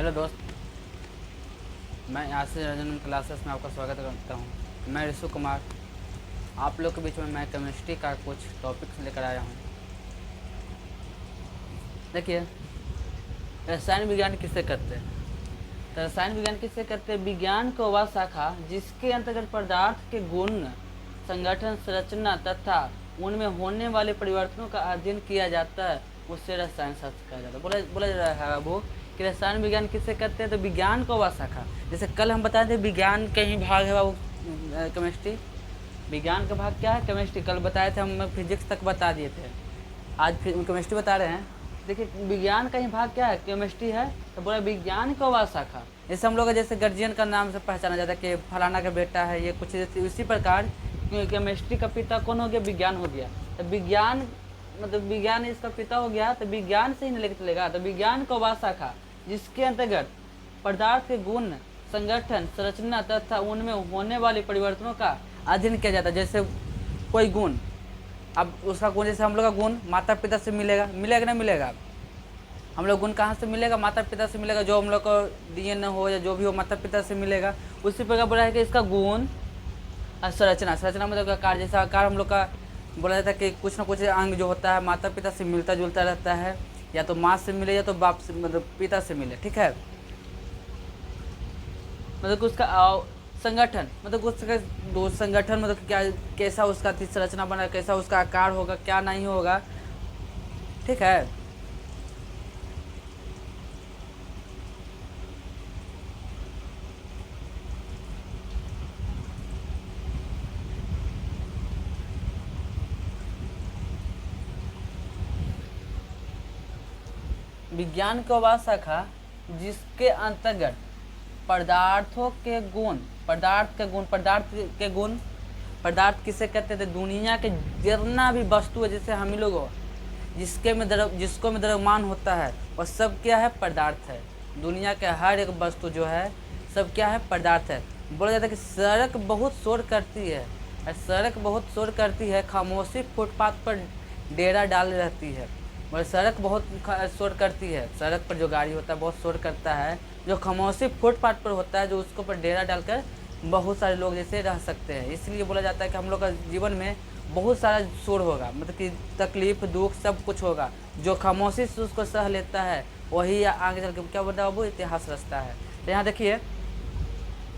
Hello दोस्त, मैं आशीष Ranjan classes में आपका स्वागत करता हूँ। मैं ऋषु कुमार आप लोग के बीच में मैं केमिस्ट्री का कुछ टॉपिक्स लेकर आया हूँ। देखिए, रसायन विज्ञान किसे कहते हैं? तो रसायन विज्ञान किसे कहते हैं? विज्ञान को वह शाखा जिसके अंतर्गत पदार्थ के गुण, संगठन, संरचना तथा उनमें होने वाले परिवर्तनों का अध्ययन किया जाता है, उससे रसायन शास्त्र कहा जाता है। बोला जा रहा है वो कि रसायन विज्ञान किसे कहते हैं? तो विज्ञान को वह शाखा, जैसे कल हम बताए थे विज्ञान के ही भाग है वो केमिस्ट्री। विज्ञान का भाग क्या है? केमिस्ट्री। कल बताए थे हम, फिजिक्स तक बता दिए थे, आज फिर केमिस्ट्री बता रहे हैं। देखिए, विज्ञान का ही भाग क्या है? केमिस्ट्री है। तो बोला विज्ञान को वह शाखा, जैसे हम लोग जैसे गार्जियन का नाम से पहचाना जाता है कि फलाना का बेटा है, ये कुछ इसी प्रकार केमिस्ट्री का पिता कौन हो गया? विज्ञान हो गया। तो विज्ञान मतलब विज्ञान इसका पिता हो गया, तो विज्ञान से ही नहीं लेके चलेगा। तो विज्ञान को वह शाखा जिसके अंतर्गत पदार्थ के गुण, संगठन, संरचना तथा उनमें होने वाले परिवर्तनों का अध्ययन किया जाता है। जैसे कोई गुण, अब उसका गुण, जैसे हम लोग का गुण माता पिता से मिलेगा, मिलेगा ना मिलेगा? हम लोग गुण कहाँ से मिलेगा? माता पिता से मिलेगा। जो हम लोग को डीएनए हो या जो भी हो, माता पिता से मिलेगा। उसी प्रकार बोला है कि इसका गुण, संरचना, संरचना मतलब आकार, जैसा आकार हम लोग का बोला जाता है कि कुछ ना कुछ अंग जो होता है माता पिता से मिलता जुलता रहता है, या तो माँ से मिले या तो बाप से, मतलब पिता से मिले, ठीक है। मतलब उसका संगठन, मतलब उसका दो संगठन, मतलब क्या, कैसा उसका संरचना बना, कैसा उसका आकार होगा, क्या नहीं होगा, ठीक है। विज्ञान को वह शाखा जिसके अंतर्गत पदार्थों के गुण, पदार्थ किसे कहते थे? दुनिया के जितना भी वस्तु है, जैसे हम ही लोग जिसको में द्रव्यमान होता है, वह सब क्या है? पदार्थ है। दुनिया के हर एक वस्तु जो है सब क्या है? पदार्थ है। बोला जाता है कि सड़क बहुत शोर करती है, और सड़क बहुत शोर करती है, खामोशी फुटपाथ पर डेरा डाल रहती है। और सड़क बहुत शोर करती है, सड़क पर जो गाड़ी होता है बहुत शोर करता है, जो खामोशी फुटपाथ पर होता है, जो उसको पर डेरा डालकर बहुत सारे लोग जैसे रह सकते हैं। इसलिए बोला जाता है कि हम लोग का जीवन में बहुत सारा शोर होगा, मतलब कि तकलीफ दुख सब कुछ होगा। जो खामोशी से उसको सह लेता है वही आगे चल के क्या बोलता है वो इतिहास रचता है। तो यहाँ देखिए,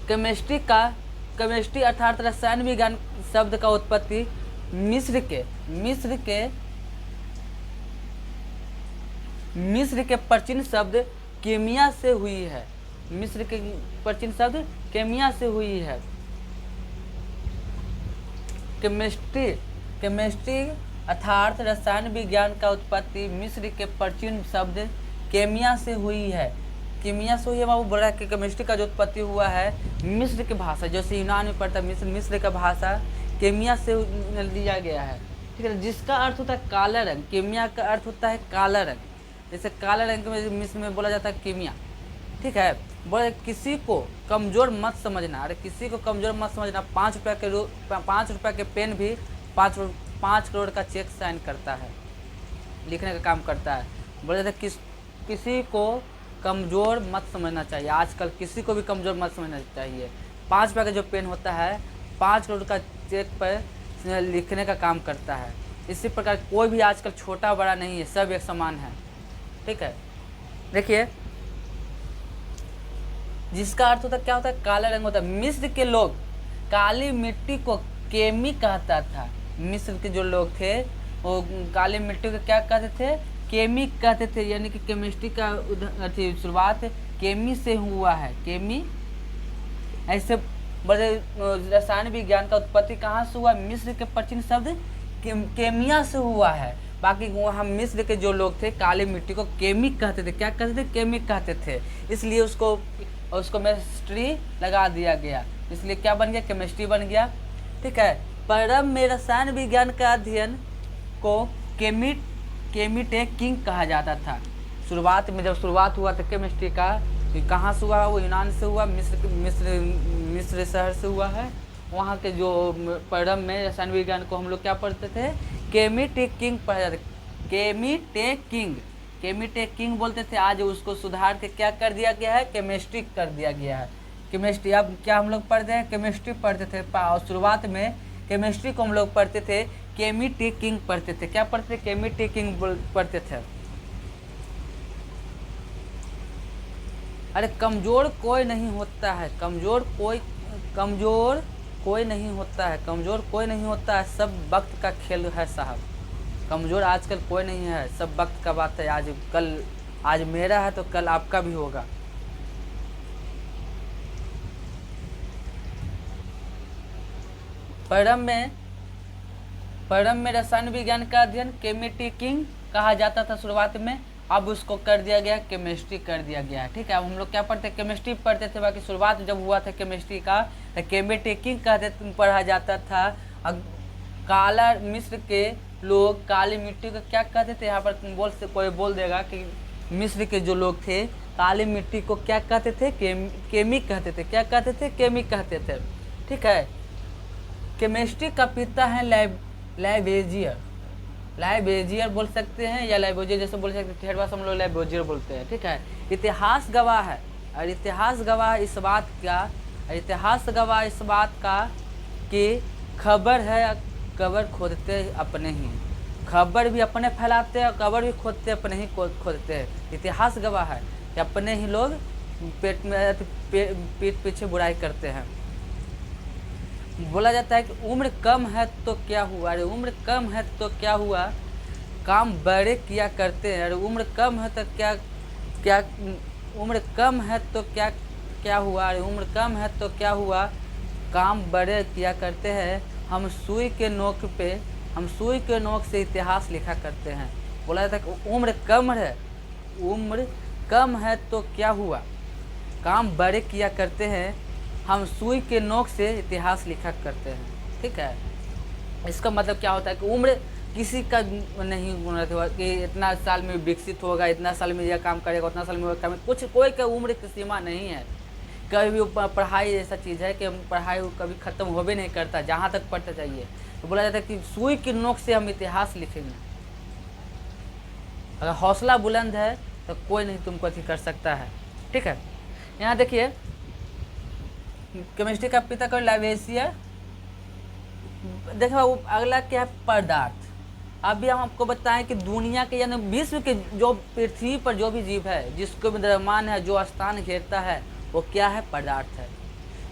केमिस्ट्री अर्थात रसायन विज्ञान शब्द का उत्पत्ति मिस्र के प्राचीन शब्द केमिया से हुई है। मिस्र के प्राचीन शब्द केमिया से हुई है। केमिस्ट्री अर्थात रसायन विज्ञान का उत्पत्ति मिस्र के प्राचीन शब्द केमिया से हुई है। केमिया से हुई है, वो बोल रहा है कि केमिस्ट्री का जो उत्पत्ति हुआ है मिस्र की भाषा, जैसे यूनान में पड़ता है मिस्र का भाषा केमिया से लिया गया है, ठीक है। जिसका अर्थ होता है काला रंग। केमिया का अर्थ होता है काला रंग। जैसे काला रंग में मिस्र में बोला जाता है केमिया, ठीक है। बोले किसी को कमज़ोर मत समझना, अरे किसी को कमज़ोर मत समझना। 5 रुपये के पेन भी 5 करोड़ का चेक साइन करता है, लिखने का काम करता है। बोला जाता है किसी को कमज़ोर मत समझना चाहिए। आजकल किसी को भी कमज़ोर मत समझना चाहिए। 5 रुपये का जो पेन होता है 5 करोड़ का चेक पर लिखने का काम करता है। इसी प्रकार कोई भी आजकल छोटा बड़ा नहीं है, सब एक समान है, ठीक है। देखिए, जिसका अर्थ होता है क्या होता है? काला रंग होता है। मिस्र के लोग काली मिट्टी को केमी कहता था। मिस्र के जो लोग थे वो काली मिट्टी को क्या कहते थे? केमी कहते थे। यानी कि केमिस्ट्री का शुरुआत केमी से हुआ है। केमी ऐसे बड़े रसायन विज्ञान का उत्पत्ति कहाँ से हुआ? मिस्र के प्राचीन शब्द केमिया से हुआ है। बाकी वहाँ मिस्र के जो लोग थे काली मिट्टी को केमी कहते थे। क्या कहते थे? केमी कहते थे। इसलिए उसको केमिस्ट्री लगा दिया गया, इसलिए क्या बन गया? केमिस्ट्री बन गया, ठीक है। प्रारंभ में रसायन विज्ञान का अध्ययन को केमिटेकिंग कहा जाता था। शुरुआत में जब शुरुआत हुआ था केमिस्ट्री का, तो कहाँ से हुआ? वो यूनान से हुआ, मिस्र शहर से हुआ है। वहाँ के जो प्रारंभ में रसायन विज्ञान को हम लोग क्या पढ़ते थे? केमिटेकिंग पढ़ा जाता। केमिटेकिंग केमिटेकिंग बोलते थे, आज उसको सुधार के क्या कर दिया गया है, केमिस्ट्री कर दिया गया है। केमिस्ट्री, अब क्या हम लोग पढ़ते हैं, केमिस्ट्री पढ़ते थे। और शुरुआत में केमिस्ट्री को हम लोग पढ़ते थे केमिटेकिंग पढ़ते थे। क्या पढ़ते थे, केमिटेकिंग पढ़ते थे। अरे कमज़ोर कोई नहीं होता है, कमज़ोर कोई नहीं होता है, कमज़ोर कोई नहीं होता है, सब वक्त का खेल है साहब। कमज़ोर आजकल कोई नहीं है, सब वक्त का बात है। आज मेरा है तो कल आपका भी होगा। प्रारंभ में रसायन विज्ञान का अध्ययन केमिटेकिंग कहा जाता था शुरुआत में, अब उसको कर दिया गया, केमिस्ट्री कर दिया गया है। ठीक है, अब हम लोग क्या पढ़ते, केमिस्ट्री पढ़ते थे। बाकी शुरुआत जब हुआ था केमिस्ट्री का तो केमिटेकिंग पढ़ा जाता था। काला मिस्र के लोग काली मिट्टी को क्या कहते थे, यहाँ पर कोई बोल देगा कि मिस्र के जो लोग थे काली मिट्टी को क्या कहते थे, केमिक कहते थे। क्या कहते थे, केमिक कहते थे। ठीक है, केमिस्ट्री का पिता है लाइबेजियर बोल सकते हैं, या लाइबेजियर जैसे बोल सकते हैं। ठेठ भाषा हम लोग लाइबेजियर बोलते हैं। ठीक है, इतिहास गवाह है, और इतिहास गवाह इस बात का कि खबर है, कबर खोदते अपने ही, खबर भी अपने फैलाते हैं और कबर भी खोदते अपने ही खोदते हैं। इतिहास गवाह है कि अपने ही लोग पीठ पीछे बुराई करते हैं। बोला जाता है कि उम्र कम है तो क्या हुआ, अरे उम्र कम है तो क्या हुआ, काम बड़े किया करते हैं। अरे उम्र कम है तो क्या उम्र कम है तो क्या हुआ, अरे उम्र कम है तो क्या हुआ, काम बड़े किया करते हैं। हम सुई के नोक से इतिहास लिखा करते हैं। बोला जाता है कि उम्र कम है तो क्या हुआ, काम बड़े किया करते हैं, हम सुई के नोक से इतिहास लिखा करते हैं। ठीक है, इसका मतलब क्या होता है कि उम्र किसी का नहीं होना कि इतना साल में विकसित होगा, इतना साल में यह काम करेगा, उतना साल में वह काम, कुछ कोई का उम्र की सीमा नहीं है। कभी भी पढ़ाई ऐसा चीज़ है कि पढ़ाई कभी ख़त्म हो भी नहीं करता, जहाँ तक पढ़ते चाहिए। तो बोला जाता है कि सुई की नोक से हम इतिहास लिखेंगे। अगर हौसला बुलंद है तो कोई नहीं तुमको अथी कर सकता है। ठीक है, यहाँ देखिए केमिस्ट्री का पिता का लाइबेजियर। देखो अगला क्या है, पदार्थ। अभी हम आपको बताएं कि दुनिया के यानी विश्व के जो पृथ्वी पर जो भी जीव है, जिसको भी द्रव्यमान है, जो स्थान घेरता है, वो क्या है, पदार्थ है।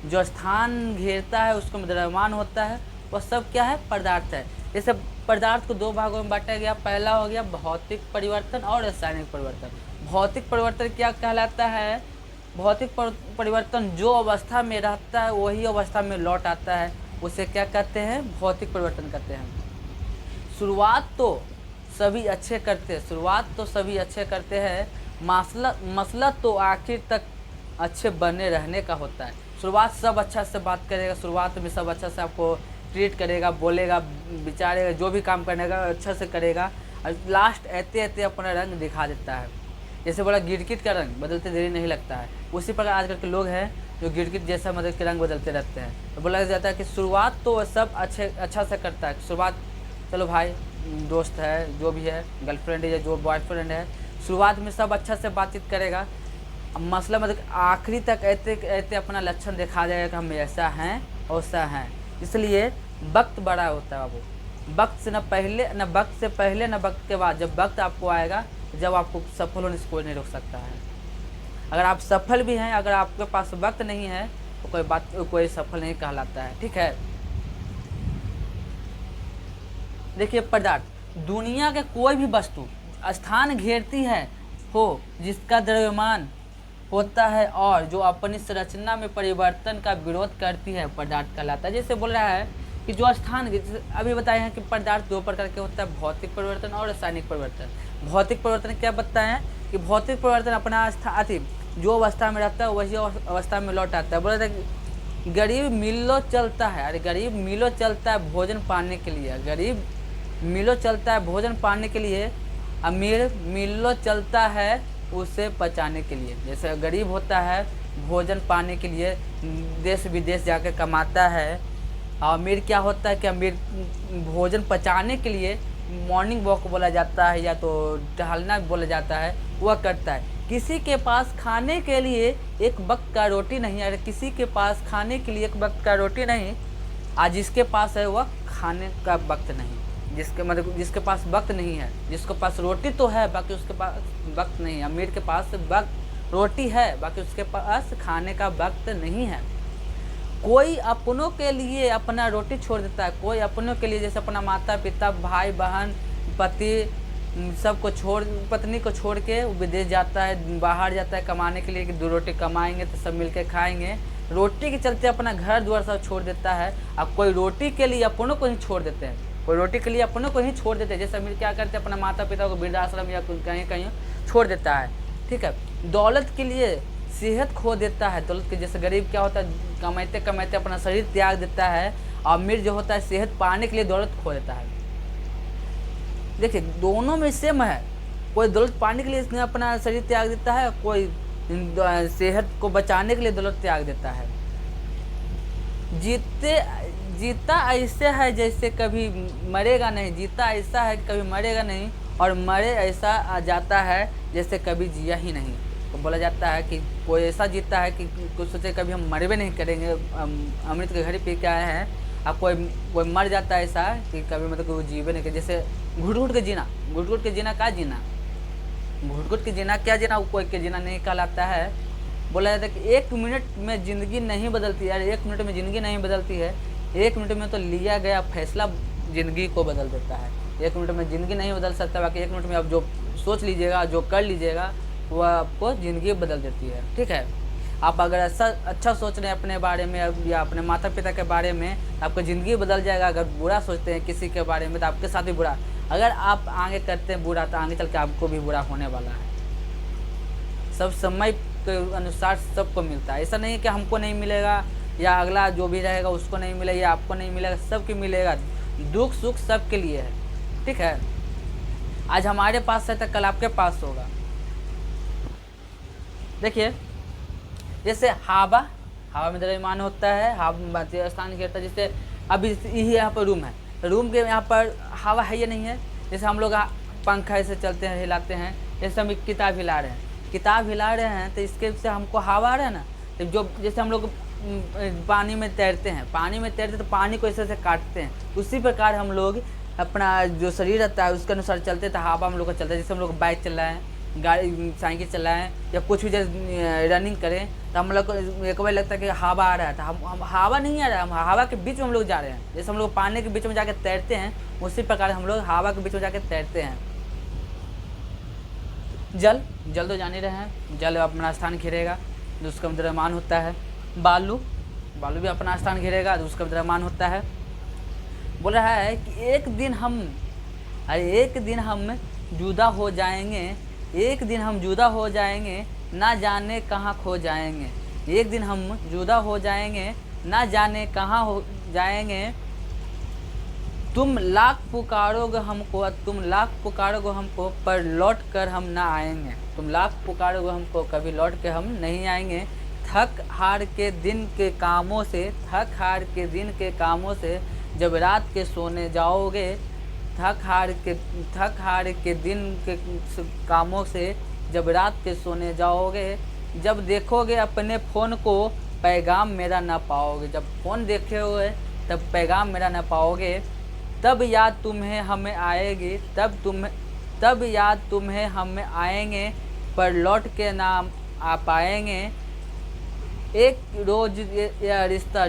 जो स्थान घेरता है उसको द्रव्यमान होता है, वो सब क्या है, पदार्थ है। जैसे पदार्थ को दो भागों में बांटा गया। पहला हो गया भौतिक परिवर्तन और रासायनिक परिवर्तन। भौतिक परिवर्तन क्या कहलाता है, भौतिक परिवर्तन जो अवस्था में रहता है वही अवस्था में लौट आता है, उसे क्या कहते हैं, भौतिक परिवर्तन कहते हैं। शुरुआत तो सभी अच्छे करते हैं, मसला तो आखिर तक अच्छे बने रहने का होता है। शुरुआत सब अच्छा से बात करेगा, शुरुआत में सब अच्छा से आपको ट्रीट करेगा, बोलेगा, विचारेगा, जो भी काम करने का अच्छा से करेगा, और लास्ट ऐते अपना रंग दिखा देता है। जैसे बोला गिरगिट का रंग बदलते देरी नहीं लगता है, उसी प्रकार आजकल के लोग हैं जो गिरगिट जैसा मतलब के रंग बदलते रहते हैं। तो बोला जाता है कि शुरुआत तो सब अच्छा से करता है। शुरुआत चलो भाई दोस्त है, जो भी है, गर्लफ्रेंड है या जो बॉयफ्रेंड है, शुरुआत में सब अच्छा से बातचीत करेगा। मसला मतलब आखिरी तक ऐसे अपना लक्षण दिखा जाएगा कि हम ऐसा हैं वैसा हैं। इसलिए वक्त बड़ा होता है बाबू, वक्त से न पहले न वक्त के बाद। जब वक्त आपको आएगा, जब आपको सफल होने से कोई नहीं रोक सकता है। अगर आप सफल भी हैं, अगर आपके पास वक्त नहीं है तो कोई सफल नहीं कहलाता है। ठीक है, देखिए पदार्थ, दुनिया के कोई भी वस्तु स्थान घेरती है हो जिसका द्रव्यमान होता है और जो अपनी संरचना में परिवर्तन का विरोध करती है, पदार्थ कहलाता है। जैसे बोल रहा है कि जो स्थान, अभी बताए हैं कि पदार्थ दो प्रकार के होता है, भौतिक परिवर्तन और रासायनिक परिवर्तन। भौतिक परिवर्तन क्या बताए हैं कि भौतिक परिवर्तन अपना जो अवस्था में रहता है वही अवस्था में लौट आता है। बोला था कि गरीब मिलो चलता है, अरे गरीब मिलो चलता है भोजन पाने के लिए, गरीब मिलो चलता है भोजन पाने के लिए, अमीर मिलो चलता है उसे पचाने के लिए। जैसे गरीब होता है भोजन पाने के लिए देश विदेश जाकर कमाता है, और अमीर क्या होता है कि अमीर भोजन पचाने के लिए मॉर्निंग वॉक बोला जाता है या तो टहलना बोला जाता है, वह करता है। किसी के पास खाने के लिए एक वक्त का रोटी नहीं है, किसी के पास खाने के लिए एक वक्त का रोटी नहीं, आज जिसके पास है वह खाने का वक्त नहीं, जिसके पास वक्त नहीं है, जिसके पास रोटी तो है बाकी उसके पास वक्त नहीं है। अमीर के पास वक्त रोटी है बाकी उसके पास खाने का वक्त नहीं है। कोई अपनों के लिए अपना रोटी छोड़ देता है, कोई अपनों के लिए जैसे अपना माता पिता भाई बहन पति सबको छोड़, पत्नी को छोड़ के विदेश जाता है, बाहर जाता है कमाने के लिए कि 2 रोटी कमाएंगे तो सब मिलकर खाएंगे, रोटी के चलते अपना घर द्वार सब छोड़ देता है। अब कोई रोटी के लिए अपनों को ही छोड़ देते हैं, कोई रोटी के लिए अपनों को ही छोड़ देते हैं। जैसे अमीर क्या करते हैं, अपना माता पिता को वृद्धाश्रम या कहीं कहीं छोड़ देता है, ठीक है। दौलत के लिए सेहत खो देता है, दौलत के जैसे गरीब क्या होता है कमाते कमाते अपना शरीर त्याग देता है, और अमीर जो होता है सेहत पाने के लिए दौलत खो देता है। देखिए दोनों में सेम है, कोई दौलत पाने के लिए इसने अपना शरीर त्याग देता है, कोई सेहत को बचाने के लिए दौलत त्याग देता है। जीता ऐसे है जैसे कभी मरेगा नहीं, जीता ऐसा है कि कभी मरेगा नहीं, और मरे ऐसा जाता है जैसे कभी जिया ही नहीं। तो बोला जाता है कि कोई ऐसा जीता है कि कुछ सोचे कभी हम मरबे नहीं करेंगे, अमृत के घड़ी पी के आए हैं, अब कोई मर जाता है ऐसा कि कभी मतलब कोई जीवे नहीं करे। जैसे घुट घुट के जीना, घुट घुट के जीना क्या जीना, घुट घुट के जीना क्या जीना, वो कोई के जीना नहीं कहलाता है। बोला जाता है कि 1 मिनट में ज़िंदगी नहीं बदलती है, 1 मिनट में ज़िंदगी नहीं बदलती है, 1 मिनट में तो लिया गया फैसला ज़िंदगी को बदल देता है। 1 मिनट में ज़िंदगी नहीं बदल सकता, बाकी 1 मिनट में आप जो सोच लीजिएगा, जो कर लीजिएगा, वह आपको ज़िंदगी बदल देती है, ठीक है। आप अगर अच्छा सोच रहे हैं अपने बारे में या अपने माता पिता के बारे में, तो आपकी ज़िंदगी बदल जाएगा। अगर बुरा सोचते हैं किसी के बारे में तो आपके साथ भी बुरा, अगर आप आगे करते हैं बुरा तो आगे चल के आपको भी बुरा होने वाला है। सब समय के अनुसार सबको मिलता है, ऐसा नहीं कि हमको नहीं मिलेगा या अगला जो भी रहेगा उसको नहीं मिलेगा या आपको नहीं मिलेगा, सबको मिलेगा। दुख सुख सबके लिए है, ठीक है। आज हमारे पास है तो कल आपके पास होगा। देखिए जैसे हवा में द्रव्यमान होता है, हवा स्थान घेरता है। जैसे अभी यही यहाँ पर रूम है, रूम के यहाँ पर हवा है या नहीं है। जैसे हम लोग पंखा ऐसे चलते हैं हिलाते हैं, जैसे हम किताब हिला रहे हैं तो इसके से हमको हवा आ रहा है ना। तो जो जैसे हम लोग पानी में तैरते तो पानी को ऐसे काटते हैं, उसी प्रकार हम लोग अपना जो शरीर रहता है उसके अनुसार चलते हैं, तो हवा हम लोग का चलता है। जैसे हम लोग बाइक चलाएं, गाड़ी साइकिल चलाएं या कुछ भी जैसे रनिंग करें तो हम लोग को एक बार लगता है कि हवा आ रहा है, तो हम हवा नहीं आ रहा है, हम हवा के बीच में हम लोग जा रहे हैं। जैसे हम लोग पानी के बीच में जाकर तैरते हैं, उसी प्रकार हम लोग हवा के बीच में जाकर तैरते हैं। जल तो जान ही रहे हैं, जल अपना स्थान घेरेगा तो उसका द्रव्यमान होता है। बालू भी अपना स्थान घेरेगा तो उसका द्रव्यमान होता है। बोल रहा है कि एक दिन हम जुदा हो जाएंगे, एक दिन हम जुदा हो जाएंगे, ना जाने कहाँ खो जाएंगे। एक दिन हम जुदा हो जाएंगे, ना जाने कहाँ हो जाएंगे। तुम लाख पुकारोगे हमको, पर लौट कर हम ना आएंगे। तुम लाख पुकारोगे हमको, कभी लौट के हम नहीं आएंगे। थक हार के दिन के कामों से जब रात के सोने जाओगे, थक हार के दिन के कामों से जब रात के सोने जाओगे। जब देखोगे अपने फ़ोन को, पैगाम मेरा ना पाओगे। जब फ़ोन देखे हुए तब पैगाम मेरा ना पाओगे। तब याद तुम्हें हमें आएंगे, पर लौट के ना आ पाएंगे। एक रोज़ यह रिश्ता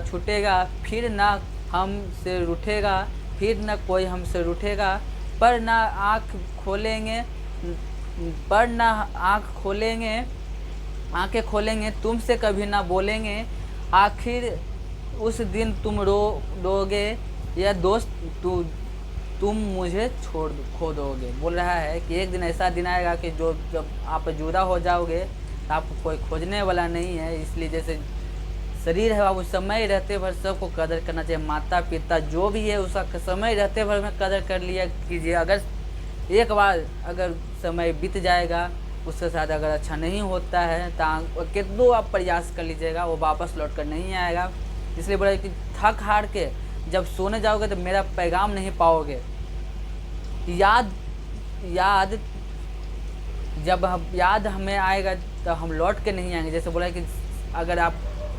छूटेगा, फिर ना हमसे रूठेगा, फिर न कोई हमसे रूठेगा। पर ना आँखें खोलेंगे, तुमसे कभी ना बोलेंगे। आखिर उस दिन तुम रोगे या दोस्त तुम मुझे खो दोगे। बोल रहा है कि एक दिन ऐसा दिन आएगा कि जब आप जुदा हो जाओगे तो आपको कोई खोजने वाला नहीं है। इसलिए जैसे शरीर है वो समय रहते भर सबको कदर करना चाहिए। माता पिता जो भी है उसका समय रहते भर में कदर कर लिया कीजिए। अगर एक बार अगर समय बीत जाएगा उसके साथ अगर अच्छा नहीं होता है तो कितना आप प्रयास कर लीजिएगा, वो वापस लौट कर नहीं आएगा। इसलिए बोला कि थक हार के जब सोने जाओगे तो मेरा पैगाम नहीं पाओगे। याद याद जब याद हमें आएगा तो हम लौट के नहीं आएंगे। जैसे बोला कि अगर आप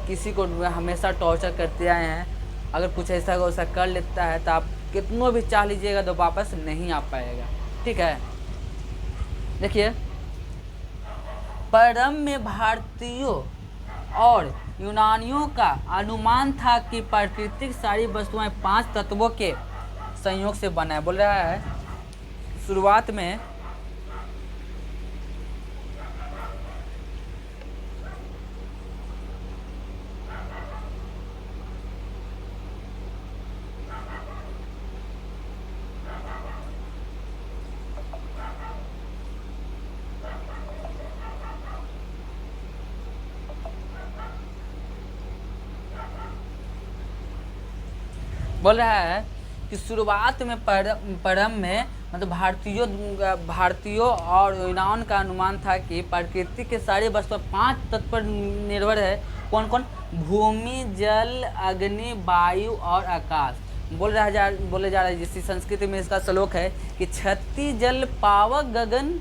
किसी को हमेशा टॉर्चर करते आए हैं, अगर कुछ ऐसा वैसा कर लेता है तो आप कितनों भी चाह लीजिएगा तो वापस नहीं आ पाएगा। ठीक है, देखिए, प्रारंभ में भारतीयों और यूनानियों का अनुमान था कि प्राकृतिक सारी वस्तुएं 5 तत्वों के संयोग से बना है। बोल रहा है शुरुआत में बोल रहा है कि शुरुआत में प्रारंभ में मतलब भारतीयों और यूनान का अनुमान था कि प्रकृति के सारे वस्तु 5 तत्व पर निर्भर है। कौन कौन? भूमि, जल, अग्नि, वायु और आकाश। बोले जा रहा है जिसकी संस्कृति में इसका श्लोक है कि छत्ती जल पावक गगन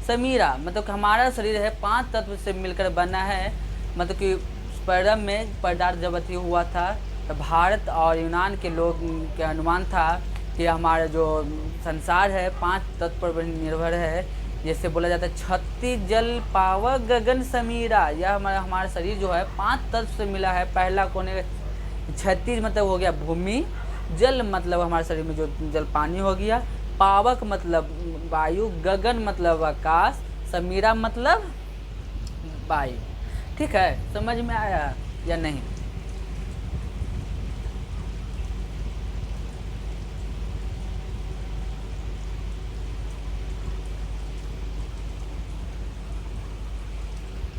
समीरा। मतलब हमारा शरीर है 5 तत्व से मिलकर बना है। मतलब कि प्रारंभ में पदार्थ जब अति हुआ था तो भारत और यूनान के लोग के अनुमान था कि हमारा जो संसार है 5 तत्व पर निर्भर है। जैसे बोला जाता है छत्ती जल पावक गगन समीरा। यह हमारा शरीर जो है 5 तत्व से मिला है। पहला कौन है? छत्ती मतलब हो गया भूमि, जल मतलब हमारे शरीर में जो जल पानी हो गया, पावक मतलब वायु, गगन मतलब आकाश, समीरा मतलब वायु। ठीक है, समझ में आया या नहीं?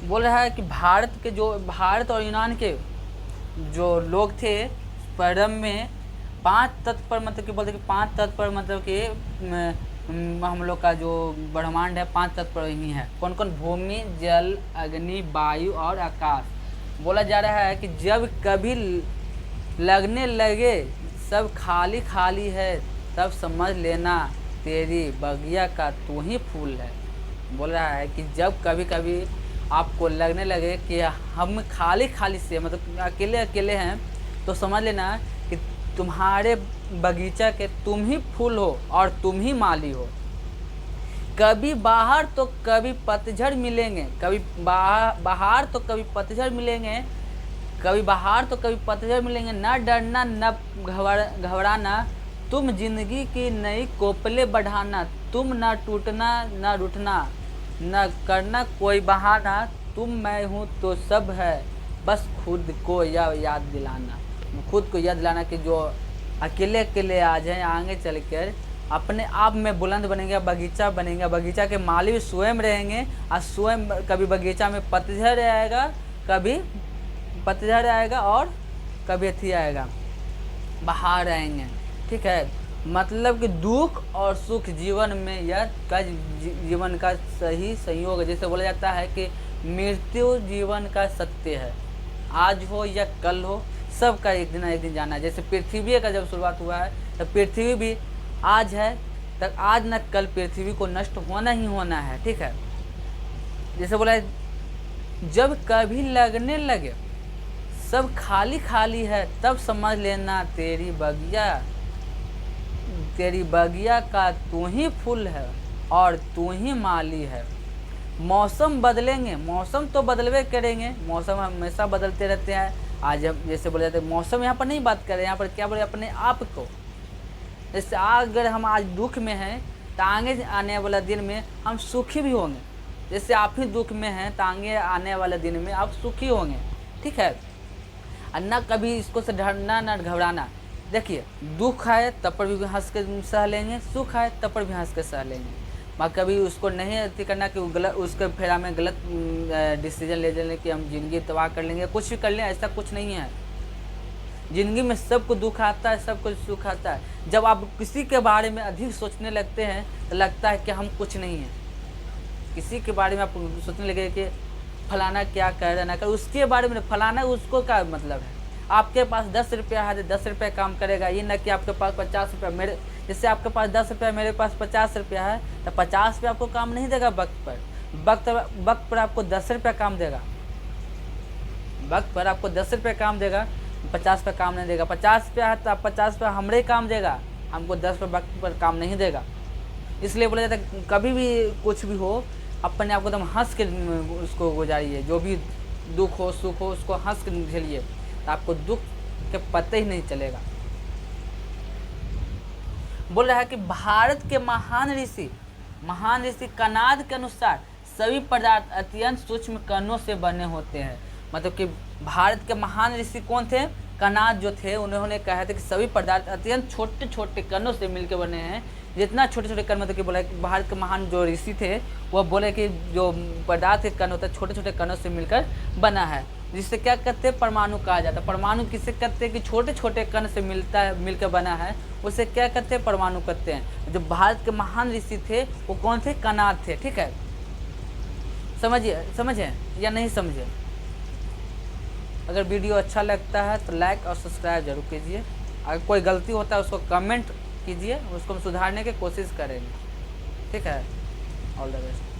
बोल रहा है कि भारत और यूनान के जो लोग थे प्रारंभ में 5 तत्व पर मतलब कि बोलते कि 5 तत्व पर मतलब कि हम लोग का जो ब्रह्मांड है 5 तत्व पर ही है। कौन कौन? भूमि, जल, अग्नि, वायु और आकाश। बोला जा रहा है कि जब कभी लगने लगे सब खाली खाली है तब समझ लेना तेरी बगिया का तू ही फूल है। बोल रहा है कि जब कभी कभी आपको लगने लगे कि हम खाली खाली से मतलब अकेले अकेले हैं तो समझ लेना कि तुम्हारे बगीचा के तुम ही फूल हो और तुम ही माली हो। कभी बाहर तो कभी पतझड़ मिलेंगे, कभी बाहर तो कभी पतझड़ मिलेंगे, कभी बाहर तो कभी पतझड़ मिलेंगे। न डरना न घबराना, तुम जिंदगी की नई कोपले बढ़ाना। तुम न टूटना न रूठना, न करना कोई बहाना। तुम मैं हूँ तो सब है, बस खुद को यह याद दिलाना। खुद को याद दिलाना कि जो अकेले अकेले आ जाए आगे चल कर अपने आप में बुलंद बनेंगे, बगीचा बनेंगे, बगीचा के माली भी स्वयं रहेंगे। और स्वयं कभी बगीचा में पतझड़ आएगा, कभी पतझड़ आएगा और कभी अथी आएगा, बाहर आएंगे। ठीक है, मतलब कि दुख और सुख जीवन में यह जीवन का सही संयोग है। जैसे बोला जाता है कि मृत्यु जीवन का सत्य है, आज हो या कल हो सबका एक दिन जाना है। जैसे पृथ्वी का जब शुरुआत हुआ है तो पृथ्वी भी आज है, तक आज न कल पृथ्वी को नष्ट होना ही होना है। ठीक है, जैसे बोला जब कभी लगने लगे सब खाली खाली है तब समझ लेना तेरी बगिया का तू ही फूल है और तू ही माली है। मौसम बदलेंगे, मौसम तो बदलवे करेंगे, मौसम हमेशा बदलते रहते हैं। आज हम जैसे बोले जाते हैं मौसम यहाँ पर नहीं बात करें, यहाँ पर क्या बोले अपने आप को। जैसे अगर हम आज दुख में हैं तो आगे आने वाला दिन में हम सुखी भी होंगे। जैसे आप ही दुख में हैं तो आगे आने वाले दिन में आप सुखी होंगे। ठीक है, और न कभी इसको से डरना न घबराना। देखिए दुख है तब पर भी हंस के सह लेंगे, सुख है तब पर भी हंस के सह लेंगे। मगर कभी उसको नहीं अथी करना कि गलत उसके फेरा में गलत डिसीजन ले लें कि हम ज़िंदगी तबाह कर लेंगे, कुछ भी कर लें, ऐसा कुछ नहीं है। ज़िंदगी में सबको दुख आता है, सबको सुख आता है। जब आप किसी के बारे में अधिक सोचने लगते हैं तो लगता है कि हम कुछ नहीं हैं। किसी के बारे में आप सोचने लगे कि फलाना क्या कर रहा ना कर, उसके बारे में फलाना उसको क्या मतलब है। आपके पास 10 रुपया है तो 10 रुपया काम करेगा, ये ना कि आपके पास 50 रुपया, मेरे जैसे आपके पास 10 रुपया मेरे पास 50 रुपया है तो 50 रुपया आपको काम नहीं देगा वक्त पर। वक्त पर आपको 10 रुपया काम देगा, वक्त पर आपको 10 रुपये काम देगा, 50 रुपये काम नहीं देगा। 50 रुपया है तो आप 50 रुपया हमरे काम देगा, हमको 10 रुपये वक्त पर काम नहीं देगा। इसलिए बोला जाता है कभी भी कुछ भी हो अपने आप को एकदम हंस के उसको गुजारिए, जो भी दुख हो सुख हो उसको हंस के झेलिए, तो आपको दुख के पता ही नहीं चलेगा। बोल रहा है कि भारत के महान ऋषि कनाद के अनुसार सभी पदार्थ अत्यंत सूक्ष्म कणों से बने होते हैं। मतलब कि भारत के महान ऋषि कौन थे? कनाद जो थे, उन्होंने कहा था कि सभी पदार्थ अत्यंत छोटे छोटे कणों से मिलकर बने हैं। जितना छोटे छोटे कण, मतलब कि बोला कि भारत के महान जो ऋषि थे वह बोले कि जो पदार्थ के कण होता है छोटे छोटे कणों से मिलकर बना है, जिससे क्या कहते हैं परमाणु कहा जाता है। परमाणु किसे कहते हैं कि छोटे छोटे कण से मिलकर बना है, उसे क्या कहते हैं? परमाणु कहते हैं। जो भारत के महान ऋषि थे वो कौन थे? कनाद थे। ठीक है, समझे या नहीं समझे? अगर वीडियो अच्छा लगता है तो लाइक और सब्सक्राइब जरूर कीजिए। अगर कोई गलती होता है उसको कमेंट कीजिए, उसको हम सुधारने की कोशिश करेंगे। ठीक है, ऑल द बेस्ट।